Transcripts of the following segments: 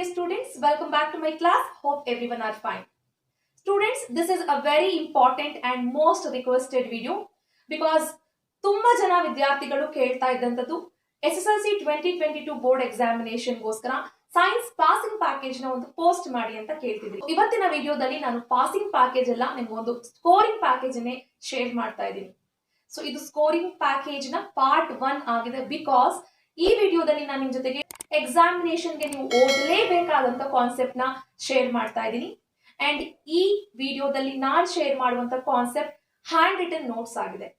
students, welcome back to my class. Hope everyone are fine. Students, this is a very important and most requested video because ತುಂಬಾ ಜನ ವಿದ್ಯಾರ್ಥಿಗಳು ಕೇಳ್ತಾ ಇದ್ದಂತದ್ದು SSLC 2022 board examination ಗೋಸ್ಕರ science passing package ನ ಒಂದು post ಮಾಡಿ ಅಂತ ಕೇಳ್ತಿದ್ವಿ. ಇವತ್ತಿನ ವಿಡಿಯೋದಲ್ಲಿ ನಾನು ಪಾಸಿಂಗ್ ಪ್ಯಾಕೇಜ್ ಅಲ್ಲ, ನಿಮ್ಗೆ ಒಂದು ಸ್ಕೋರಿಂಗ್ ಪ್ಯಾಕೇಜ್ ಅನ್ನೇ ಶೇರ್ ಮಾಡ್ತಾ ಇದ್ದೀನಿ. ಸೊ ಇದು ಸ್ಕೋರಿಂಗ್ ಪ್ಯಾಕೇಜ್ ನ ಪಾರ್ಟ್ 1 ಆಗಿದೆ. ಬಿಕಾಸ್ ಈ ವಿಡಿಯೋದಲ್ಲಿ ನಾನು ನಿಮ್ ಜೊತೆಗೆ ಎಕ್ಸಾಮಿನೇಷನ್ಗೆ ನೀವು ಓದಲೇಬೇಕಾದಂತ ಕಾನ್ಸೆಪ್ಟ್ ನ ಶೇರ್ ಮಾಡ್ತಾ ಇದ್ದೀನಿ. ಅಂಡ್ ಈ ವಿಡಿಯೋದಲ್ಲಿ ನಾನು ಶೇರ್ ಮಾಡುವಂತ ಕಾನ್ಸೆಪ್ಟ್ ಹ್ಯಾಂಡ್ ರಿಟನ್ ನೋಟ್ಸ್ ಆಗಿದೆ.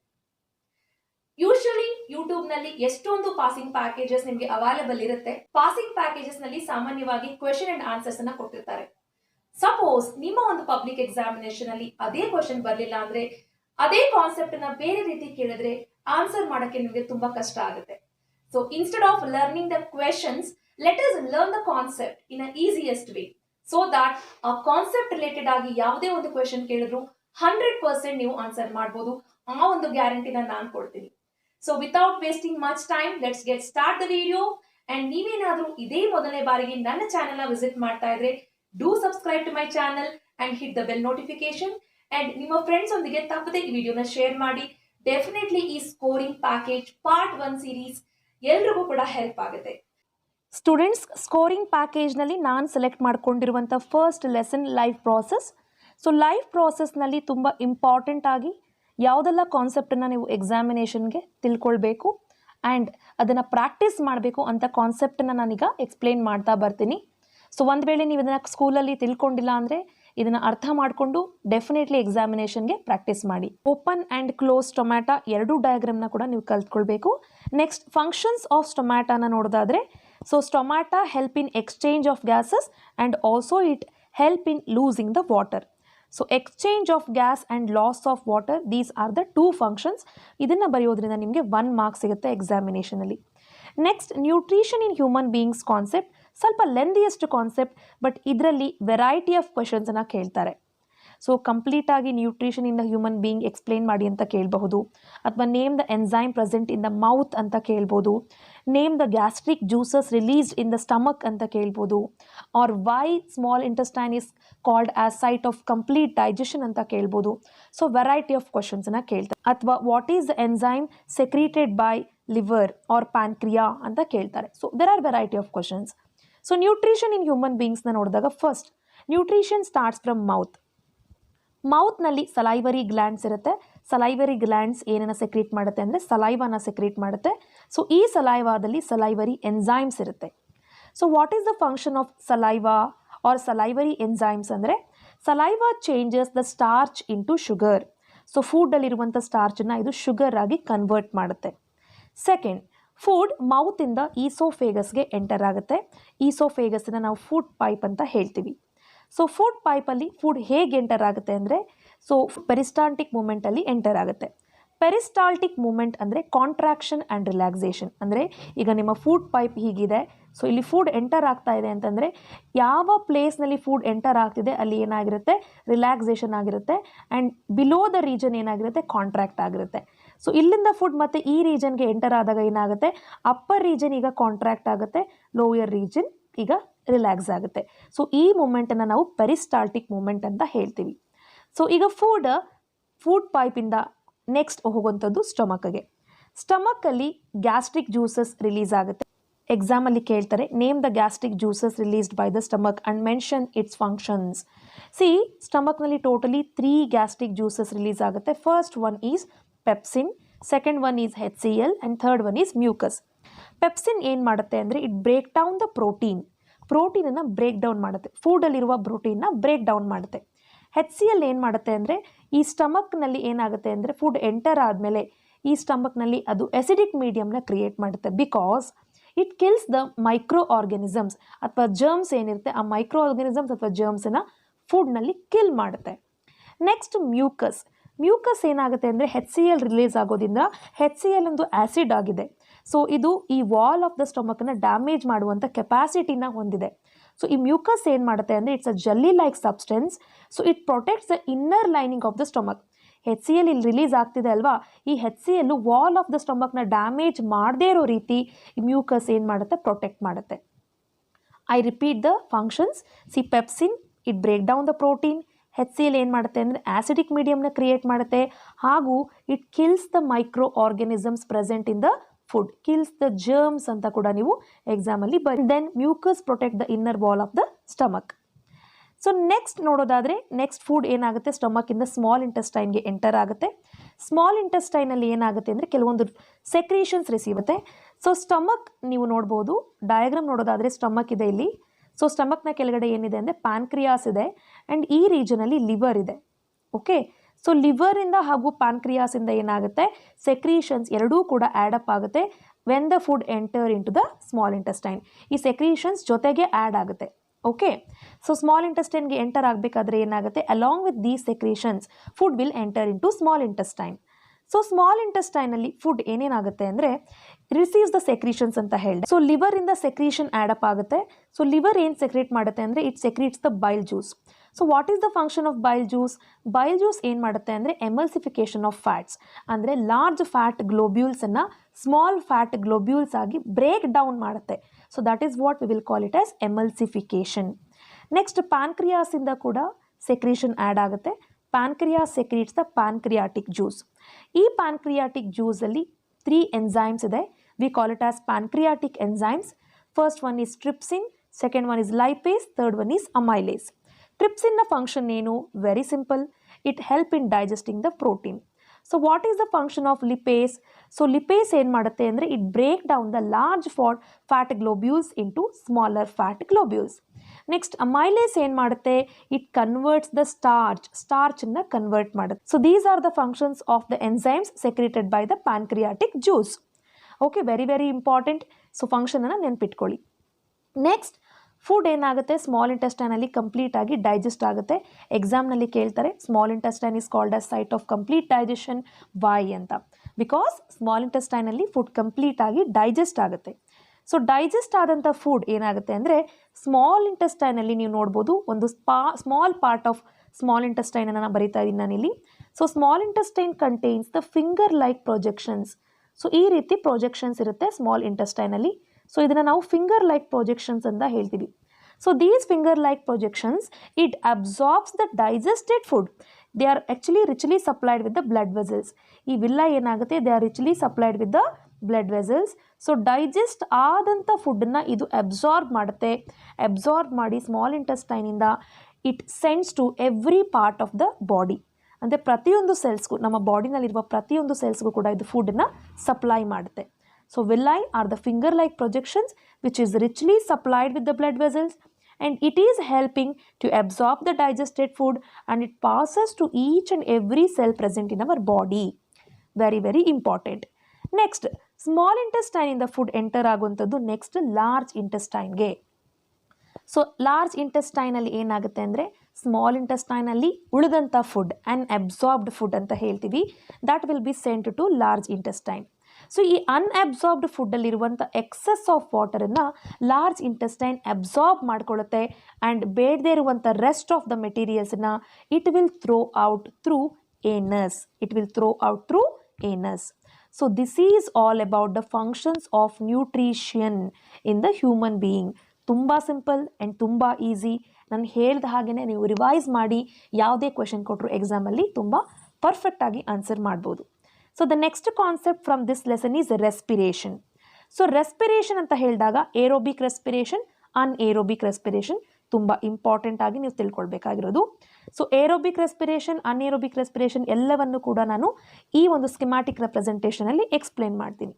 ಯೂಶಲಿ ಯೂಟ್ಯೂಬ್ ನಲ್ಲಿ ಎಷ್ಟೊಂದು ಪಾಸಿಂಗ್ ಪ್ಯಾಕೇಜಸ್ ನಿಮ್ಗೆ ಅವೈಲೇಬಲ್ ಇರುತ್ತೆ. ಪಾಸಿಂಗ್ ಪ್ಯಾಕೇಜಸ್ ನಲ್ಲಿ ಸಾಮಾನ್ಯವಾಗಿ ಕ್ವೆಶ್ಚನ್ ಅಂಡ್ ಆನ್ಸರ್ಸ್ ಅನ್ನ ಕೊಟ್ಟಿರ್ತಾರೆ. ಸಪೋಸ್ ನಿಮ್ಮ ಒಂದು ಪಬ್ಲಿಕ್ ಎಕ್ಸಾಮಿನೇಷನ್ ಅಲ್ಲಿ ಅದೇ ಕ್ವೆಶ್ಚನ್ ಬರ್ಲಿಲ್ಲ ಅಂದ್ರೆ, ಅದೇ ಕಾನ್ಸೆಪ್ಟ್ ನ ಬೇರೆ ರೀತಿ ಕೇಳಿದ್ರೆ ಆನ್ಸರ್ ಮಾಡಕ್ಕೆ ನಿಮ್ಗೆ ತುಂಬಾ ಕಷ್ಟ ಆಗುತ್ತೆ. So instead of learning the questions, let us learn the concept in an easiest way, so that a concept related ಆಗಿ ಯಾವುದೇ ಒಂದು ಕ್ವೆಶ್ಚನ್ ಕೇಳಿದ್ರು 100% ನೀವು ಆನ್ಸರ್ ಮಾಡಬಹುದು. ಆ ಒಂದು ಗ್ಯಾರಂಟಿನ ನಾನು ಕೊಡ್ತೀನಿ. So without wasting much time, let's get start the video. And ನೀವೇನಾದ್ರೂ ಇದೇ ಮೊದಲನೇ ಬಾರಿಗೆ ನನ್ನ ಚಾನೆಲ್ ನ ವಿಸಿಟ್ ಮಾಡ್ತಾ ಇದ್ರೆ, do subscribe to my channel and hit the bell notification. And ನಿಮ್ಮ ಫ್ರೆಂಡ್ಸ್ ಒಂದಿಗೆ ತಪ್ಪದೆ ಈ ವಿಡಿಯೋನ ಶೇರ್ ಮಾಡಿ. ಡೆಫಿನೆಟ್ಲಿ ಈ ಸ್ಕೋರಿಂಗ್ ಪ್ಯಾಕೇಜ್ ಪಾರ್ಟ್ 1 ಸೀರೀಸ್ ಎಲ್ರಿಗೂ ಕೂಡ ಹೆಲ್ಪ್ ಆಗುತ್ತೆ. ಸ್ಟೂಡೆಂಟ್ಸ್, ಸ್ಕೋರಿಂಗ್ ಪ್ಯಾಕೇಜ್ ನಲ್ಲಿ ನಾನು ಸೆಲೆಕ್ಟ್ ಮಾಡ್ಕೊಂಡಿರುವಂತ first lesson life process. So life process ನಲ್ಲಿ ತುಂಬಾ ಇಂಪಾರ್ಟೆಂಟ್ ಆಗಿ ಯಾವುದೆಲ್ಲ ಕಾನ್ಸೆಪ್ಟ್ ಅನ್ನ ನೀವು ಎಕ್ಸಾಮಿನೇಷನ್ಗೆ ತಿಳ್ಕೊಳ್ಬೇಕು ಅಂಡ್ ಅದನ್ನ ಪ್ರಾಕ್ಟೀಸ್ ಮಾಡಬೇಕು ಅಂತ ಕಾನ್ಸೆಪ್ಟ್ ಅನ್ನ ನಾನೀಗ ಎಕ್ಸ್ಪ್ಲೇನ್ ಮಾಡ್ತಾ ಬರ್ತೀನಿ. ಸೊ ಒಂದ್ ವೇಳೆ ನೀವು ಇದನ್ನ ಸ್ಕೂಲಲ್ಲಿ ತಿಳ್ಕೊಂಡಿಲ್ಲ ಅಂದ್ರೆ ಇದನ್ನ ಅರ್ಥ ಮಾಡಿಕೊಂಡು ಡೆಫಿನೆಟ್ಲಿ ಎಕ್ಸಾಮಿನೇಷನ್ಗೆ ಪ್ರಾಕ್ಟೀಸ್ ಮಾಡಿ. ಓಪನ್ ಅಂಡ್ ಕ್ಲೋಸ್ ಸ್ಟೊಮ್ಯಾಟಾ ಎರಡು ಡಯಾಗ್ರಾಮ್ನ ಕೂಡ ನೀವು ಕಲ್ತ್ಕೊಳ್ಬೇಕು. ನೆಕ್ಸ್ಟ್ ಫಂಕ್ಷನ್ಸ್ ಆಫ್ ಸ್ಟೊಮ್ಯಾಟಾನ ನೋಡೋದಾದ್ರೆ, so stomata help in exchange of gases and also it help in losing the water. So exchange of gas and loss of water, these are the 2 functions. ಇದನ್ನ ಬರೆಯೋದ್ರಿಂದ ನಿಮಗೆ 1 marks ಸಿಗುತ್ತೆ examination ಅಲ್ಲಿ. Next nutrition in human beings concept ಸ್ವಲ್ಪ ಲೆಂದಿಯೆಸ್ಟ್ concept, but ಇದರಲ್ಲಿ variety of questions ಅನ್ನ ಕೇಳ್ತಾರೆ. So complete ಆಗಿ nutrition in the human being explain ಮಾಡಿ ಅಂತ ಕೇಳಬಹುದು, ಅಥವಾ name the enzyme present in the mouth ಅಂತ ಕೇಳ್ಬೋದು, name the gastric juices released in the stomach ಅಂತ ಕೇಳ್ಬೋದು, or why small intestine is called as site of complete digestion ಅಂತ ಕೇಳ್ಬೋದು. ಸೊ ವೆರೈಟಿ ಆಫ್ ಕ್ವೆಶನ್ಸ್ ಅನ್ನ ಕೇಳ್ತಾರೆ. ಅಥವಾ what is the enzyme secreted by liver or pancreas ಅಂತ ಕೇಳ್ತಾರೆ. So there R variety of questions. So nutrition in human ಬೀಯಿಂಗ್ಸ್ನ ನೋಡಿದಾಗ first nutrition starts from mouth. ಮೌತ್ನಲ್ಲಿ ಸಲೈವರಿ ಗ್ಲ್ಯಾಂಡ್ಸ್ ಇರುತ್ತೆ. ಸಲೈವರಿ ಗ್ಲ್ಯಾಂಡ್ಸ್ ಏನನ್ನ ಸೆಕ್ರೀಟ್ ಮಾಡುತ್ತೆ ಅಂದರೆ ಸಲೈವಾನ ಸೆಕ್ರೀಟ್ ಮಾಡುತ್ತೆ. ಸೊ ಈ ಸಲೈವಾದಲ್ಲಿ ಸಲೈವರಿ ಎನ್ಸೈಮ್ಸ್ ಇರುತ್ತೆ. So what is the function of saliva or salivary enzymes ಅಂದರೆ, saliva changes the starch into sugar. So ಫುಡ್ಡಲ್ಲಿರುವಂಥ ಸ್ಟಾರ್ಚನ್ನು ಇದು ಶುಗರ್ ಆಗಿ ಕನ್ವರ್ಟ್ ಮಾಡುತ್ತೆ. ಸೆಕೆಂಡ್, ಫುಡ್ ಮೌತಿಂದ ಈಸೋಫೇಗಸ್ಗೆ ಎಂಟರ್ ಆಗುತ್ತೆ. ಈಸೋಫೇಗಸ್ನ ನಾವು ಫುಡ್ ಪೈಪ್ ಅಂತ ಹೇಳ್ತೀವಿ. ಸೊ ಫುಡ್ ಪೈಪಲ್ಲಿ ಫುಡ್ ಹೇಗೆ ಎಂಟರ್ ಆಗುತ್ತೆ ಅಂದರೆ, ಸೊ ಪೆರಿಸ್ಟಾಲ್ಟಿಕ್ ಮೂಮೆಂಟಲ್ಲಿ ಎಂಟರ್ ಆಗುತ್ತೆ. ಪೆರಿಸ್ಟಾಲ್ಟಿಕ್ ಮೂಮೆಂಟ್ ಅಂದರೆ ಕಾಂಟ್ರಾಕ್ಷನ್ ಆ್ಯಂಡ್ ರಿಲ್ಯಾಕ್ಸೇಷನ್. ಅಂದರೆ ಈಗ ನಿಮ್ಮ ಫುಡ್ ಪೈಪ್ ಹೀಗಿದೆ, ಸೊ ಇಲ್ಲಿ ಫುಡ್ ಎಂಟರ್ ಆಗ್ತಾ ಇದೆ ಅಂತಂದರೆ ಯಾವ ಪ್ಲೇಸ್ನಲ್ಲಿ ಫುಡ್ ಎಂಟರ್ ಆಗ್ತಿದೆ ಅಲ್ಲಿ ಏನಾಗಿರುತ್ತೆ, ರಿಲ್ಯಾಕ್ಸೇಷನ್ ಆಗಿರುತ್ತೆ. ಆ್ಯಂಡ್ ಬಿಲೋ ದ ರೀಜನ್ ಏನಾಗಿರುತ್ತೆ, ಕಾಂಟ್ರಾಕ್ಟ್ ಆಗಿರುತ್ತೆ. ಸೊ ಇಲ್ಲಿಂದ ಫುಡ್ ಮತ್ತೆ ಈ ರೀಜನ್ಗೆ ಎಂಟರ್ ಆದಾಗ ಏನಾಗುತ್ತೆ, ಅಪ್ಪರ್ ರೀಜನ್ ಈಗ ಕಾಂಟ್ರಾಕ್ಟ್ ಆಗುತ್ತೆ, ಲೋಯರ್ ರೀಜನ್ ಈಗ ರಿಲ್ಯಾಕ್ಸ್ ಆಗುತ್ತೆ. ಸೊ ಈ ಮೂಮೆಂಟನ್ನು ನಾವು ಪೆರಿಸ್ಟಾಲ್ಟಿಕ್ ಮೂಮೆಂಟ್ ಅಂತ ಹೇಳ್ತೀವಿ. ಸೊ ಈಗ ಫುಡ್ ಪೈಪಿಂದ ನೆಕ್ಸ್ಟ್ ಹೋಗುವಂಥದ್ದು ಸ್ಟೊಮಕ್ಗೆ. ಸ್ಟಮಕ್ಕಲ್ಲಿ ಗ್ಯಾಸ್ಟ್ರಿಕ್ ಜ್ಯೂಸಸ್ ರಿಲೀಸ್ ಆಗುತ್ತೆ. ಎಕ್ಸಾಮಲ್ಲಿ ಕೇಳ್ತಾರೆ, name the gastric juices released by the stomach and mention its functions. See ಸ್ಟಮಕ್ನಲ್ಲಿ ಟೋಟಲಿ 3 ಗ್ಯಾಸ್ಟ್ರಿಕ್ ಜ್ಯೂಸಸ್ ರಿಲೀಸ್ ಆಗುತ್ತೆ. First one is pepsin, second one is HCl and third one is mucus. Pepsin ಏನು ಮಾಡುತ್ತೆ ಅಂದರೆ, it break down the ಪ್ರೋಟೀನನ್ನು break down ಮಾಡುತ್ತೆ. ಫುಡಲ್ಲಿರುವ ಪ್ರೋಟೀನ್ನ break down ಮಾಡುತ್ತೆ. HCl ಏನು ಮಾಡುತ್ತೆ ಅಂದರೆ, ಈ ಸ್ಟಮಕ್ನಲ್ಲಿ ಏನಾಗುತ್ತೆ ಅಂದರೆ, ಫುಡ್ ಎಂಟರ್ ಆದಮೇಲೆ ಈ ಸ್ಟಮಕ್ನಲ್ಲಿ ಅದು ಎಸಿಡಿಕ್ ಮೀಡಿಯಮ್ನ ಕ್ರಿಯೇಟ್ ಮಾಡುತ್ತೆ. Because it kills the micro organisms ಅಥವಾ ಜರ್ಮ್ಸ್ ಏನಿರುತ್ತೆ, ಆ ಮೈಕ್ರೋ ಆರ್ಗ್ಯಾನಿಸಮ್ಸ್ ಅಥವಾ ಜರ್ಮ್ಸನ್ನು ಫುಡ್ನಲ್ಲಿ ಕಿಲ್ ಮಾಡುತ್ತೆ. ನೆಕ್ಸ್ಟ್ ಮ್ಯೂಕಸ್ ಏನಾಗುತ್ತೆ ಅಂದರೆ, HCl ರಿಲೀಸ್ ಆಗೋದ್ರಿಂದ, HCl ಒಂದು ಆ್ಯಸಿಡ್ ಆಗಿದೆ. ಸೊ ಇದು ಈ ವಾಲ್ ಆಫ್ ದ ಸ್ಟೊಮಕ್ನ ಡ್ಯಾಮೇಜ್ ಮಾಡುವಂಥ ಕೆಪಾಸಿಟಿನ ಹೊಂದಿದೆ. ಸೊ ಈ ಮ್ಯೂಕಸ್ ಏನು ಮಾಡುತ್ತೆ ಅಂದರೆ, it's a jelly like substance. So it protects the inner lining of the stomach. HCl ಇಲ್ಲಿ ರಿಲೀಸ್ ಆಗ್ತಿದೆ ಅಲ್ವಾ, ಈ HCl ವಾಲ್ ಆಫ್ ದ ಸ್ಟೊಮಕ್ನ ಡ್ಯಾಮೇಜ್ ಮಾಡದೇ ಇರೋ ರೀತಿ ಈ ಮ್ಯೂಕಸ್ ಏನು ಮಾಡುತ್ತೆ, ಪ್ರೊಟೆಕ್ಟ್ ಮಾಡುತ್ತೆ. I repeat the functions. See pepsin it break down the protein. HCl ಏನು ಮಾಡುತ್ತೆ ಅಂದರೆ ಆಸಿಡಿಕ್ ಮೀಡಿಯಮ್ನ ಕ್ರಿಯೇಟ್ ಮಾಡುತ್ತೆ ಹಾಗೂ it kills the micro organisms present in the food, kills the germs ಅಂತ ಕೂಡ ನೀವು ಎಕ್ಸಾಮಲ್ಲಿ ಬರೀ. Then mucus protect the inner wall of the stomach. So next ನೋಡೋದಾದರೆ ನೆಕ್ಸ್ಟ್ ಫುಡ್ ಏನಾಗುತ್ತೆ, ಸ್ಟಮಕ್ಕಿಂದ ಸ್ಮಾಲ್ ಇಂಟೆಸ್ಟೈನ್ಗೆ ಎಂಟರ್ ಆಗುತ್ತೆ. ಸ್ಮಾಲ್ ಇಂಟೆಸ್ಟೈನಲ್ಲಿ ಏನಾಗುತ್ತೆ ಅಂದರೆ ಕೆಲವೊಂದು ಸೆಕ್ರೀಷನ್ಸ್ ರಿಸೀವ್ ಆಗುತ್ತೆ. ಸೊ ಸ್ಟಮಕ್ ನೀವು ನೋಡ್ಬೋದು, ಡಯಾಗ್ರಾಮ್ ನೋಡೋದಾದರೆ ಸ್ಟಮಕ್ ಇದೆ ಇಲ್ಲಿ. ಸೊ ಸ್ಟಮಕ್ನ ಕೆಳಗಡೆ ಏನಿದೆ ಅಂದರೆ ಪ್ಯಾನ್ಕ್ರಿಯಾಸ್ ಇದೆ ಆ್ಯಂಡ್ ಈ ರೀಜನಲ್ಲಿ ಲಿವರ್ ಇದೆ. ಓಕೆ, ಸೊ ಲಿವರಿಂದ ಹಾಗೂ ಪ್ಯಾನ್ಕ್ರಿಯಾಸಿಂದ ಏನಾಗುತ್ತೆ ಸೆಕ್ರೀಷನ್ಸ್ ಎರಡೂ ಕೂಡ ಆ್ಯಡಪ್ ಆಗುತ್ತೆ when the food enter into the small intestine. ಈ ಸೆಕ್ರೀಷನ್ಸ್ ಜೊತೆಗೆ ಆ್ಯಡ್ ಆಗುತ್ತೆ. ಓಕೆ, ಸೊ ಸ್ಮಾಲ್ ಇಂಟೆಸ್ಟೈನ್ಗೆ ಎಂಟರ್ ಆಗಬೇಕಾದ್ರೆ ಏನಾಗುತ್ತೆ, along with these secretions food will enter into small intestine. So small ಇಂಟೆಸ್ಟೈನಲ್ಲಿ ಫುಡ್ ಏನೇನಾಗುತ್ತೆ ಅಂದರೆ ರಿಸೀವ್ಸ್ ದ ಸೆಕ್ರೀಷನ್ಸ್ ಅಂತ ಹೇಳಿದೆ. ಸೊ ಲಿವರಿಂದ ಸೆಕ್ರೀಷನ್ ಆ್ಯಡಪ್ ಆಗುತ್ತೆ. ಸೊ ಲಿವರ್ ಏನು ಸೆಕ್ರೇಟ್ ಮಾಡುತ್ತೆ ಅಂದರೆ it secretes the bile juice. So what is the function of bile juice? Bile juice ಏನು ಮಾಡುತ್ತೆ ಅಂದರೆ ಎಮಲ್ಸಿಫಿಕೇಶನ್ ಆಫ್ ಫ್ಯಾಟ್ಸ್, ಅಂದರೆ ಲಾರ್ಜ್ ಫ್ಯಾಟ್ ಗ್ಲೋಬ್ಯೂಲ್ಸನ್ನು ಸ್ಮಾಲ್ ಫ್ಯಾಟ್ ಗ್ಲೋಬ್ಯೂಲ್ಸ್ ಆಗಿ ಬ್ರೇಕ್ ಡೌನ್ ಮಾಡುತ್ತೆ. So that is what we will call it as emulsification. Next ಪ್ಯಾನ್ಕ್ರಿಯಾಸಿಂದ ಕೂಡ secretion add ಆಗುತ್ತೆ. Pancreas secretes the pancreatic juice. ಈ ಪ್ಯಾನ್ಕ್ರಿಯಾಟಿಕ್ ಜ್ಯೂಸಲ್ಲಿ 3 ಎಂಜೈಮ್ಸ್ ಇದೆ. We call it as pancreatic enzymes. First one is trypsin, second one is lipase, third one is amylase. ಟ್ರಿಪ್ಸಿನ್ನ function ಏನು? Very simple, it help in digesting the protein. So what is the function of lipase? So lipase ಏನು ಮಾಡುತ್ತೆ ಅಂದರೆ it break down the large fat globules into smaller fat globules. Next amylase ಏನು ಮಾಡುತ್ತೆ, it converts the ಸ್ಟಾರ್ಚನ್ನ convert ಮಾಡುತ್ತೆ. So these are the functions of the enzymes secreted by the pancreatic juice. Okay, very very important. So ಫಂಕ್ಷನನ್ನು ನೆನ್ಪಿಟ್ಕೊಳ್ಳಿ. Next food ಏನಾಗುತ್ತೆ small ಇಂಟೆಸ್ಟೈನಲ್ಲಿ complete ಆಗಿ digest ಆಗುತ್ತೆ. ಎಕ್ಸಾಮ್ನಲ್ಲಿ ಕೇಳ್ತಾರೆ small intestine is called as site of complete digestion. Why ಅಂತ? Because small ಇಂಟೆಸ್ಟೈನಲ್ಲಿ ಫುಡ್ ಕಂಪ್ಲೀಟ್ ಆಗಿ ಡೈಜೆಸ್ಟ್ ಆಗುತ್ತೆ. ಸೊ ಡೈಜೆಸ್ಟ್ ಆದಂಥ ಫುಡ್ ಏನಾಗುತ್ತೆ ಅಂದರೆ ಸ್ಮಾಲ್ ಇಂಟೆಸ್ಟೈನಲ್ಲಿ ನೀವು ನೋಡ್ಬೋದು ಒಂದು small part of small intestine ನಾನು ಬರೀತಾ ಇದ್ದೀನಿ ನಾನಿಲ್ಲಿ. So small intestine contains the finger like projections. So ಈ ರೀತಿ ಪ್ರೊಜೆಕ್ಷನ್ಸ್ ಇರುತ್ತೆ ಸ್ಮಾಲ್ ಇಂಟೆಸ್ಟೈನಲ್ಲಿ. ಸೊ ಇದನ್ನು ನಾವು ಫಿಂಗರ್ ಲೈಕ್ ಪ್ರೊಜೆಕ್ಷನ್ಸ್ ಅಂತ ಹೇಳ್ತೀವಿ. So these finger like projections it absorbs the digested food. They are actually richly supplied with the blood vessels. ಈ ವಿಲ್ಲ ಏನಾಗುತ್ತೆ they are richly supplied with the blood vessels. So digest ಆದಂಥ ಫುಡ್ಡನ್ನು ಇದು absorb ಮಾಡುತ್ತೆ. Absorb ಮಾಡಿ small ಇಂಟೆಸ್ಟೈನಿಂದ it sends to every part of the body. ಅಂದರೆ ಪ್ರತಿಯೊಂದು ಸೆಲ್ಸ್ಗೂ, ನಮ್ಮ ಬಾಡಿನಲ್ಲಿರುವ ಪ್ರತಿಯೊಂದು ಸೆಲ್ಸ್ಗೂ ಕೂಡ ಇದು ಫುಡ್ಡನ್ನು ಸಪ್ಲೈ ಮಾಡುತ್ತೆ. So villi are the finger-like projections which is richly supplied with the blood vessels and it is helping to absorb the digested food and it passes to each and every cell present in our body. Very very important. Next, small intestine in the food enter ಆಗುವಂಥದ್ದು next large ಇಂಟೆಸ್ಟೈನ್ಗೆ. So large ಇಂಟೆಸ್ಟೈನಲ್ಲಿ ಏನಾಗುತ್ತೆ ಅಂದರೆ small ಇಂಟೆಸ್ಟೈನಲ್ಲಿ ಉಳಿದಂಥ food unabsorbed food ಅಂತ ಹೇಳ್ತೀವಿ. That will be sent to large intestine. So ಈ unabsorbed ಫುಡ್ಡಲ್ಲಿರುವಂಥ excess of ವಾಟರನ್ನು large intestine absorb ಮಾಡ್ಕೊಳ್ಳುತ್ತೆ ಆ್ಯಂಡ್ ಬೇಡದೇ ಇರುವಂಥ ರೆಸ್ಟ್ ಆಫ್ ದ ಮೆಟೀರಿಯಲ್ಸನ್ನ it will throw out through anus. So this is all about the functions of nutrition in the human being. ತುಂಬ simple and ತುಂಬ easy. ನಾನು ಹೇಳಿದ ಹಾಗೆಯೇ ನೀವು ರಿವೈಸ್ ಮಾಡಿ ಯಾವುದೇ ಕ್ವೆಶನ್ ಕೊಟ್ಟರು ಎಕ್ಸಾಮಲ್ಲಿ ತುಂಬ ಪರ್ಫೆಕ್ಟಾಗಿ ಆನ್ಸರ್ ಮಾಡ್ಬೋದು. So the next concept from this lesson is respiration. So respiration ಅಂತ ಹೇಳಿದಾಗ ಏರೋಬಿಕ್ ರೆಸ್ಪಿರೇಷನ್, ಅನ್ಏರೋಬಿಕ್ ರೆಸ್ಪಿರೇಷನ್ ತುಂಬ ಇಂಪಾರ್ಟೆಂಟ್ ಆಗಿ ನೀವು ತಿಳ್ಕೊಳ್ಬೇಕಾಗಿರೋದು. So aerobic respiration, anaerobic respiration ಎಲ್ಲವನ್ನು ಕೂಡ ನಾನು ಈ ಒಂದು ಸ್ಕಿಮ್ಯಾಟಿಕ್ ರೆಪ್ರೆಸೆಂಟೇಷನಲ್ಲಿ ಎಕ್ಸ್ಪ್ಲೇನ್ ಮಾಡ್ತೀನಿ.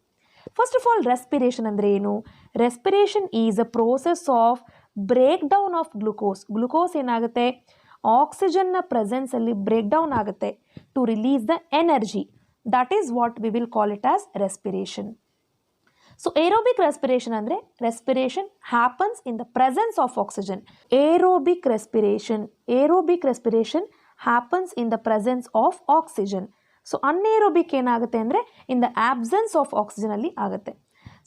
ಫಸ್ಟ್ ಆಫ್ ಆಲ್ ರೆಸ್ಪಿರೇಷನ್ ಅಂದರೆ ಏನು? Respiration is a process of break down of glucose. Glucose ಏನಾಗುತ್ತೆ ಆಕ್ಸಿಜನ್ನ ಪ್ರೆಸೆನ್ಸಲ್ಲಿ ಬ್ರೇಕ್ ಡೌನ್ ಆಗುತ್ತೆ to release the energy. That is what we will call it as respiration. So aerobic respiration ಅಂದರೆ respiration happens in the presence of oxygen. Aerobic respiration happens in the presence of oxygen. So anaerobic ಏನಾಗುತ್ತೆ ಅಂದರೆ in the absence of oxygen ಅಲ್ಲಿ ಆಗುತ್ತೆ.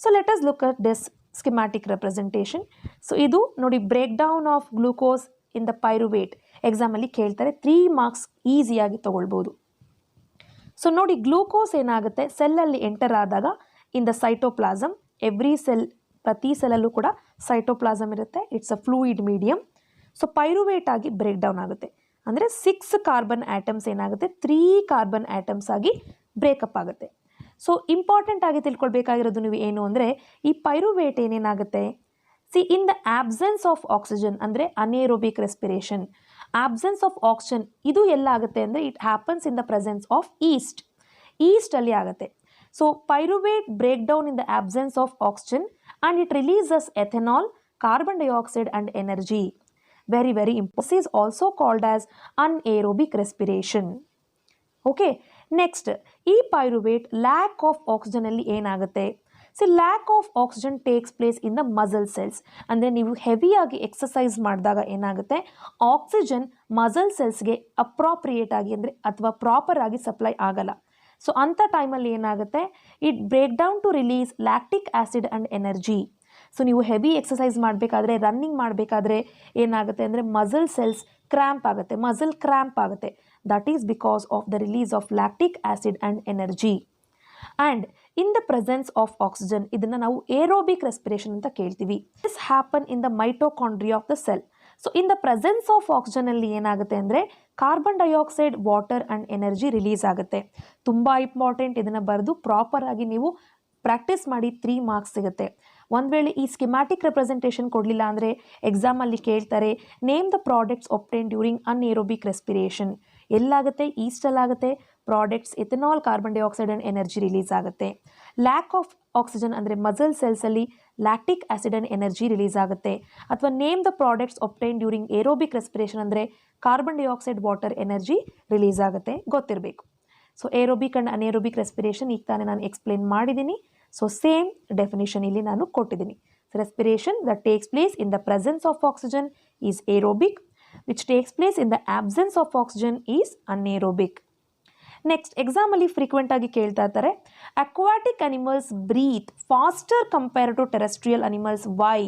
So let us look at this schematic representation. So ಇದು ನೋಡಿ break down of glucose in the pyruvate ಎಕ್ಸಾಮಲ್ಲಿ ಕೇಳ್ತಾರೆ, 3 marks ಈಸಿಯಾಗಿ ತೊಗೊಳ್ಬೋದು. So ನೋಡಿ ಗ್ಲೂಕೋಸ್ ಏನಾಗುತ್ತೆ ಸೆಲ್ಲಲ್ಲಿ ಎಂಟರ್ ಆದಾಗ in the cytoplasm every cell ಪ್ರತಿ ಸೆಲಲ್ಲೂ ಕೂಡ ಸೈಟೋಪ್ಲಾಸಮ್ ಇರುತ್ತೆ. It's a fluid medium. So pyruvate ಆಗಿ ಬ್ರೇಕ್ ಡೌನ್ ಆಗುತ್ತೆ. ಅಂದರೆ 6 ಕಾರ್ಬನ್ ಆಟಮ್ಸ್ ಏನಾಗುತ್ತೆ 3 ಕಾರ್ಬನ್ ಆಟಮ್ಸ್ ಆಗಿ ಬ್ರೇಕಪ್ ಆಗುತ್ತೆ. ಸೊ ಇಂಪಾರ್ಟೆಂಟ್ ಆಗಿ ತಿಳ್ಕೊಳ್ಬೇಕಾಗಿರೋದು ನೀವು ಏನು ಅಂದರೆ ಈ ಪೈರುವೇಟ್ ಏನೇನಾಗುತ್ತೆ, in the absence of oxygen ಅಂದರೆ anaerobic respiration, absence of oxygen ಇದು ಎಲ್ಲ ಆಗುತ್ತೆ ಅಂದರೆ it happens in the presence of ಈಸ್ಟಲ್ಲಿ ಆಗುತ್ತೆ. So pyruvate break down in the absence of oxygen and it releases ethanol, carbon dioxide and energy. Very, very important. This is also called as anaerobic respiration. Okay. Next, ಈ pyruvate lac of oxygen ಅಲ್ಲಿ ಏನಾಗುತ್ತೆ, lac of oxygen takes place in the muscle cells. ಅಂದರೆ ನೀವು ಹೆವಿಯಾಗಿ exercise ಮಾಡಿದಾಗ ಏನಾಗುತ್ತೆ, oxygen muscle ಸೆಲ್ಸ್ಗೆ appropriate ಆಗಿ ಅಂದರೆ ಅಥವಾ ಪ್ರಾಪರ್ ಆಗಿ ಸಪ್ಲೈ ಆಗಲ್ಲ. ಸೊ ಅಂಥ ಟೈಮಲ್ಲಿ ಏನಾಗುತ್ತೆ, it break down to release lactic acid and energy. So ನೀವು ಹೆವಿ ಎಕ್ಸಸೈಸ್ ಮಾಡಬೇಕಾದ್ರೆ, ರನ್ನಿಂಗ್ ಮಾಡಬೇಕಾದ್ರೆ ಏನಾಗುತ್ತೆ ಅಂದರೆ ಮಸಲ್ ಸೆಲ್ಸ್ ಕ್ರ್ಯಾಂಪ್ ಆಗುತ್ತೆ, ಮಸಲ್ ಕ್ರ್ಯಾಂಪ್ ಆಗುತ್ತೆ. That is because of the release of lactic acid and energy. And in the presence of oxygen ಇದನ್ನು ನಾವು aerobic respiration ಅಂತ ಕೇಳ್ತೀವಿ. This happen in the mitochondria of the cell. So in the presence of oxygen ಅಲ್ಲಿ ಏನಾಗುತ್ತೆ ಅಂದರೆ carbon dioxide, water and energy release ಆಗುತ್ತೆ. ತುಂಬ important, ಇದನ್ನು ಬರೆದು ಪ್ರಾಪರ್ ಆಗಿ ನೀವು ಪ್ರಾಕ್ಟೀಸ್ ಮಾಡಿ 3 ಮಾರ್ಕ್ಸ್ ಸಿಗುತ್ತೆ. ಒಂದು ವೇಳೆ ಈ ಸ್ಕಿಮ್ಯಾಟಿಕ್ ರೆಪ್ರೆಸೆಂಟೇಷನ್ ಕೊಡಲಿಲ್ಲ ಅಂದರೆ ಎಕ್ಸಾಮಲ್ಲಿ ಕೇಳ್ತಾರೆ, name the products obtain during anaerobic respiration. ಎಲ್ಲಾಗುತ್ತೆ, ಈಸ್ಟಲ್ಲಾಗುತ್ತೆ. Products ethanol, carbon dioxide and energy release ಆಗುತ್ತೆ. ಲ್ಯಾಕ್ ಆಫ್ ಆಕ್ಸಿಜನ್ ಅಂದರೆ ಮಸಲ್ ಸೆಲ್ಸಲ್ಲಿ lactic acid and energy release ಆಗುತ್ತೆ. ಅಥವಾ name the products obtain during aerobic respiration ಅಂದರೆ carbon dioxide, water, energy release ಆಗುತ್ತೆ, ಗೊತ್ತಿರಬೇಕು. So aerobic and anaerobic respiration ಈಗ ತಾನೇ ನಾನು ಎಕ್ಸ್ಪ್ಲೇನ್ ಮಾಡಿದ್ದೀನಿ. ಸೊ ಸೇಮ್ ಡೆಫಿನಿಷನ್ ಇಲ್ಲಿ ನಾನು ಕೊಟ್ಟಿದ್ದೀನಿ. Respiration that takes place in the presence of oxygen is aerobic, which takes place in the absence of oxygen is anaerobic. Next ಎಕ್ಸಾಮಲ್ಲಿ frequent ಆಗಿ ಕೇಳ್ತಾ ಇರ್ತಾರೆ, aquatic animals breathe faster compare to terrestrial animals, why?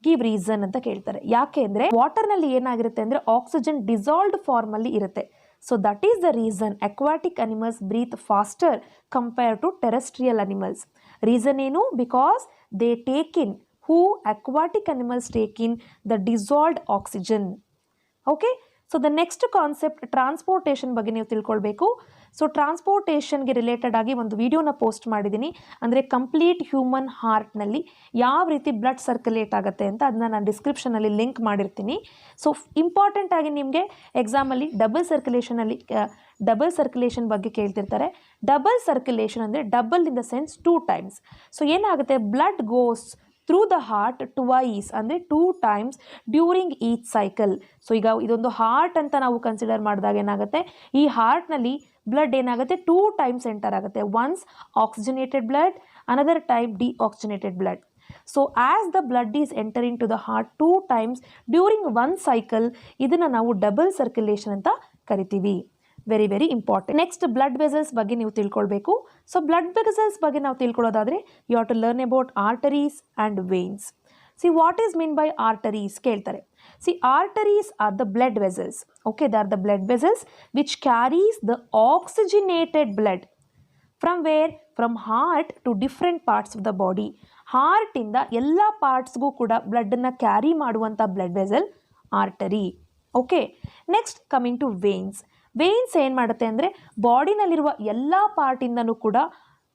Give reason ಅಂತ ಕೇಳ್ತಾರೆ. ಯಾಕೆ ಅಂದರೆ ವಾಟರ್ನಲ್ಲಿ ಏನಾಗಿರುತ್ತೆ ಅಂದರೆ ಆಕ್ಸಿಜನ್ ಡಿಸಾಲ್ವ್ಡ್ ಫಾರ್ಮಲ್ಲಿ ಇರುತ್ತೆ. So that is the reason aquatic animals breathe faster compare to terrestrial animals. Reason ಏನು? Because they take in, who aquatic animals take in the dissolved oxygen. Okay. So the next concept transportation ಬಗ್ಗೆ ನೀವು ತಿಳ್ಕೊಳ್ಬೇಕು. So ಟ್ರಾನ್ಸ್ಪೋರ್ಟೇಷನ್ಗೆ related ಆಗಿ ಒಂದು ವಿಡಿಯೋನ post ಮಾಡಿದ್ದೀನಿ. ಅಂದರೆ complete human ಹಾರ್ಟ್ನಲ್ಲಿ ಯಾವ ರೀತಿ ಬ್ಲಡ್ ಸರ್ಕ್ಯುಲೇಟ್ ಆಗುತ್ತೆ ಅಂತ ಅದನ್ನ ನಾನು ಡಿಸ್ಕ್ರಿಪ್ಷನಲ್ಲಿ ಲಿಂಕ್ ಮಾಡಿರ್ತೀನಿ. ಸೊ ಇಂಪಾರ್ಟೆಂಟ್ ಆಗಿ ನಿಮಗೆ ಎಕ್ಸಾಮಲ್ಲಿ ಡಬಲ್ ಸರ್ಕ್ಯುಲೇಷನ್ ಬಗ್ಗೆ ಕೇಳ್ತಿರ್ತಾರೆ. ಡಬಲ್ ಸರ್ಕ್ಯುಲೇಷನ್ ಅಂದರೆ double in the sense 2 times. So ಏನಾಗುತ್ತೆ, blood goes through the heart twice ಅಂದರೆ 2 times during each cycle. So ಈಗ ಇದೊಂದು ಹಾರ್ಟ್ ಅಂತ ನಾವು ಕನ್ಸಿಡರ್ ಮಾಡಿದಾಗ ಏನಾಗುತ್ತೆ, ಈ ಹಾರ್ಟ್ನಲ್ಲಿ ಬ್ಲಡ್ ಏನಾಗುತ್ತೆ 2 ಟೈಮ್ಸ್ ಎಂಟರ್ ಆಗುತ್ತೆ. Once oxygenated blood, another time deoxygenated blood. So as the blood is entering to the heart 2 times during 1 cycle, ಇದನ್ನು ನಾವು ಡಬಲ್ ಸರ್ಕ್ಯುಲೇಷನ್ ಅಂತ ಕರಿತೀವಿ. Very very important. Next blood vessels ಬಗ್ಗೆ ನೀವು ತಿಳ್ಕೊಳ್ಬೇಕು. ಸೊ ಬ್ಲಡ್ ವೆಸಲ್ಸ್ ಬಗ್ಗೆ ನಾವು ತಿಳ್ಕೊಳ್ಳೋದಾದರೆ you have to learn about arteries and veins. What is mean by arteries ಕೇಳ್ತಾರೆ. Arteries are the blood vessels. Okay, they are the blood vessels which carries the oxygenated blood from where, from heart to different parts of the body. ಹಾರ್ಟಿಂದ ಎಲ್ಲ ಪಾರ್ಟ್ಸ್ಗೂ ಕೂಡ ಬ್ಲಡ್ಡನ್ನು carry ಮಾಡುವಂಥ blood vessel artery. Okay. Next coming to veins. Veins ಏನು ಮಾಡುತ್ತೆ ಅಂದರೆ ಬಾಡಿನಲ್ಲಿರುವ ಎಲ್ಲ ಪಾರ್ಟಿಂದನೂ ಕೂಡ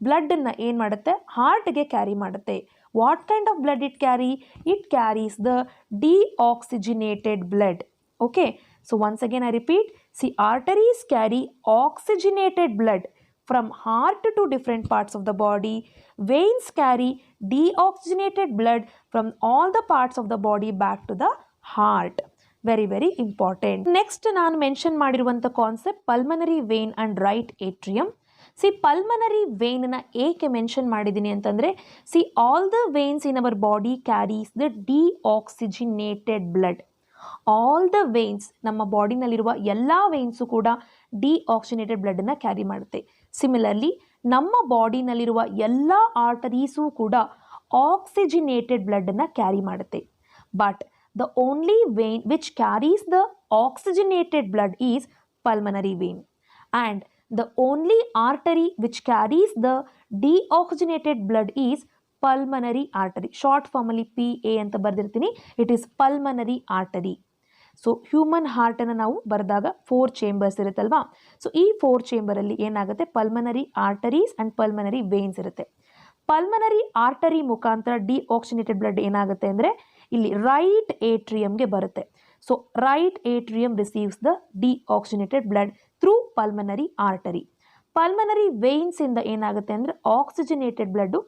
ಬ್ಲಡ್ಡನ್ನು ಏನು ಮಾಡುತ್ತೆ, ಹಾರ್ಟ್ಗೆ ಕ್ಯಾರಿ ಮಾಡುತ್ತೆ. What kind of blood it carry? It carries the deoxygenated blood. Okay. So once again I repeat, arteries carry oxygenated blood from heart to different parts of the body. Veins carry deoxygenated blood from all the parts of the body back to the heart. Very very important. Next ನಾನು mention ಮಾಡಿರುವಂಥ concept pulmonary vein and right atrium. Pulmonary ವೇನ್ನ ಏಕೆ mention ಮಾಡಿದ್ದೀನಿ ಅಂತಂದರೆ, all the veins in our body carries the deoxygenated blood. All the veins, ನಮ್ಮ ಬಾಡಿನಲ್ಲಿರುವ ಎಲ್ಲ veins ಕೂಡ ಡಿಆಕ್ಸಿಜಿನೇಟೆಡ್ ಬ್ಲಡ್ಡನ್ನು ಕ್ಯಾರಿ ಮಾಡುತ್ತೆ. ಸಿಮಿಲರ್ಲಿ ನಮ್ಮ ಬಾಡಿನಲ್ಲಿರುವ ಎಲ್ಲ ಆರ್ಟರೀಸು ಕೂಡ ಆಕ್ಸಿಜಿನೇಟೆಡ್ ಬ್ಲಡ್ಡನ್ನು ಕ್ಯಾರಿ ಮಾಡುತ್ತೆ. But the only vein which carries the oxygenated blood is pulmonary vein, and the only artery which carries the deoxygenated blood is pulmonary artery. Short ಫಾರ್ಮಲ್ಲಿ PA ಅಂತ ಬರೆದಿರ್ತೀನಿ. It is pulmonary artery. So human ಹಾರ್ಟನ್ನು ನಾವು ಬರೆದಾಗ 4 chambers ಇರುತ್ತಲ್ವಾ. So ಈ 4 ಚೇಂಬರಲ್ಲಿ ಏನಾಗುತ್ತೆ, pulmonary arteries and pulmonary veins ಇರುತ್ತೆ. ಪಲ್ಮನರಿ ಆರ್ಟರಿ ಮುಖಾಂತರ ಡಿಆಕ್ಸಿನೇಟೆಡ್ ಬ್ಲಡ್ ಏನಾಗುತ್ತೆ ಅಂದರೆ ಇಲ್ಲಿ ರೈಟ್ ಏಟ್ರಿಯಮ್ಗೆ ಬರುತ್ತೆ. So right atrium receives the deoxygenated blood through pulmonary artery. Pulmonary veins ಇಂದ ಏನಾಗುತ್ತೆ ಅಂದರೆ ಆಕ್ಸಿಜನೇಟೆಡ್ ಬ್ಲಡ್